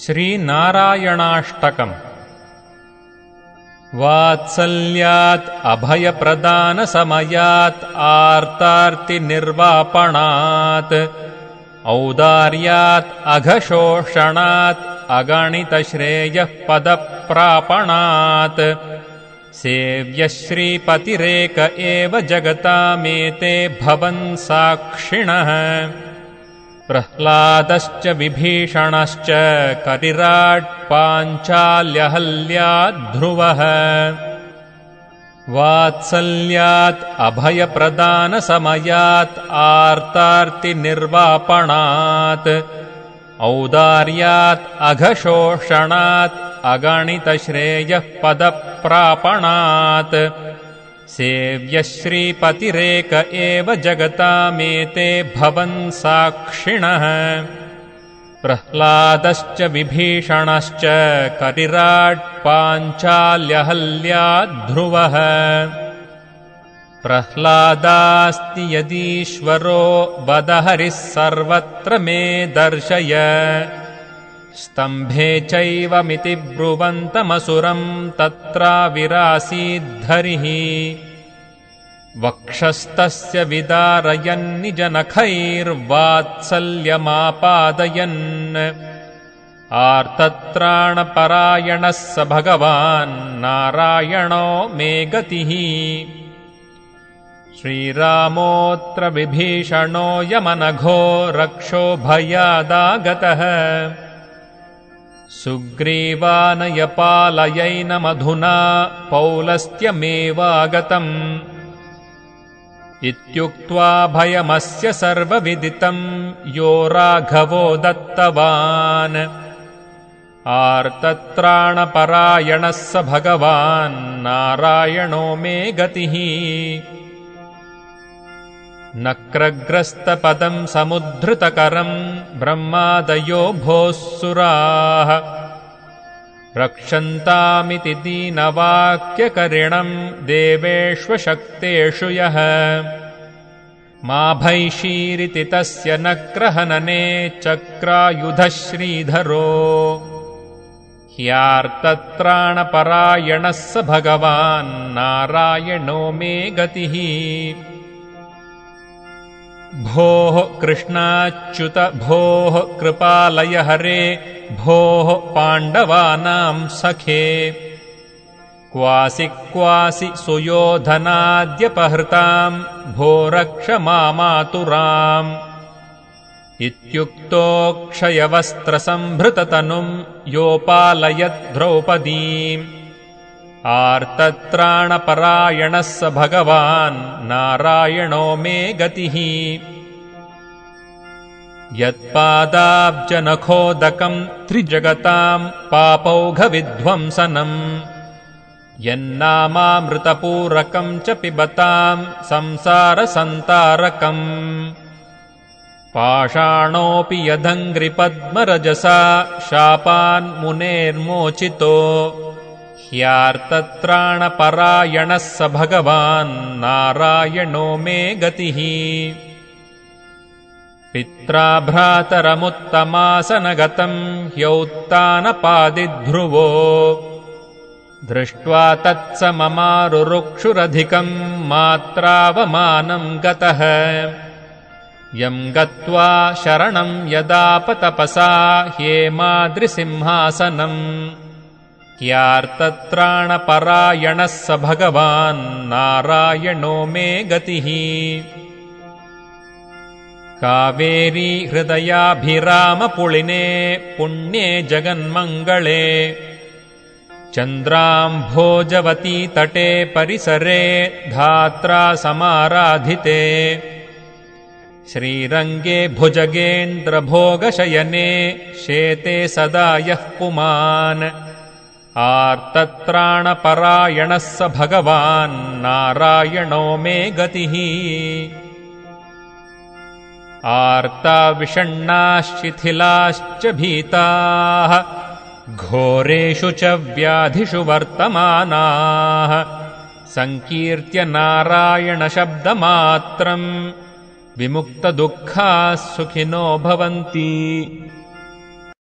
श्रीनारायणाष्टकम्। वात्सल्यात् अभयप्रदानसमयात् आर्तार्तिनिर्वापणात् औदार्यात् अघशोषणात् अगणितश्रेयः पदप्रापणात् सेव्यः श्रीपतिरेक एव जगतामेते भवन् साक्षिणः। प्रह्लादश्च विभीषणश्च करिराट् पाञ्चाल्यहल्याद्ध्रुवः। वात्सल्यात् अभयप्रदानसमयात् आर्तार्तिनिर्वापणात् औदार्यात् अघशोषणात् अगणितश्रेयः पदप्रापणात् सेव्यः श्रीपतिरेक एव जगतामेते भवन् साक्षिणः। प्रह्लादश्च विभीषणश्च करिराट् पाञ्चाल्यहल्याद्ध्रुवः। प्रह्लादास्ति यदीश्वरो वदहरिः सर्वत्र मे दर्शय। स्तम्भे चैवमिति ब्रुवन्तमसुरम् तत्राविरासीद्धरिः। वक्षस्तस्य विदारयन्निजनखैर्वात्सल्यमापादयन् आर्तत्राणपरायणः स भगवान् नारायणो मे गतिः। श्रीरामोऽत्र विभीषणो यमनघो रक्षो भयादागतः। सुग्रीवानयपालयैनमधुना पौलस्त्यमेवागतम्। इत्युक्त्वा भयमस्य सर्वविदितम् यो राघवो दत्तवान्। आर्तत्राणपरायणः स भगवान् नारायणो मे गतिः। नक्रग्रस्तपदम् समुद्धृतकरम् ब्रह्मादयो भोः सुराः। रक्षन्तामिति दीनवाक्यकरिणम् देवेष्वशक्तेषु यः। मा भैषीरिति तस्य नक्रहनने चक्रायुधः श्रीधरो। ह्यार्तत्राणपरायणः स भगवान् नारायणो मे गतिः। भोः कृष्णाच्युत भोः कृपालय हरे भोः पाण्डवानां सखे। क्वासि क्वासि सुयोधनाद्यपहृतां भो रक्ष मामातुराम्। इत्युक्तो क्षयवस्त्रसम्भृततनुम् योपालयद् द्रौपदीम्। आर्तत्राणपरायणः स भगवान् नारायणो मे गतिः। यत्पादाब्जनखोदकम् त्रिजगताम् पापौघविध्वंसनम् यन्नामामृतपूरकम् च पिबताम् संसारसन्तारकम्। पाषाणोऽपि यदङ्घ्रिपद्मरजसा शापान्मुनेर्मोचितो। ह्यार्तत्राणपरायणः स भगवान् नारायणो मे गतिः। पित्रा भ्रातरमुत्तमासनगतम् ह्यौत्तानपादिध्रुवो। दृष्ट्वा तत्सममारुरुक्षुरधिकम् मात्रावमानम् गतः। यम् गत्वा शरणम् यदापतपसा हेमाद्रिसिंहासनम्। ह्यार्तत्राणपरायणः स भगवान् नारायणो मे गतिः। कावेरी हृदयाभिरामपुलिने पुण्ये जगन्मङ्गले। चन्द्राम्भोजवती तटे परिसरे धात्रा समाराधिते। श्रीरङ्गे भुजगेन्द्रभोगशयने शेते सदा यः पुमान्। आर्तत्राणपरायणः स भगवान् नारायणो मे गतिः। आर्ताविषण्णाश्चिथिलाश्च भीताः घोरेषु च व्याधिषु वर्तमानाः सङ्कीर्त्य नारायणशब्दमात्रम् विमुक्तदुःखाः सुखिनो भवन्ति।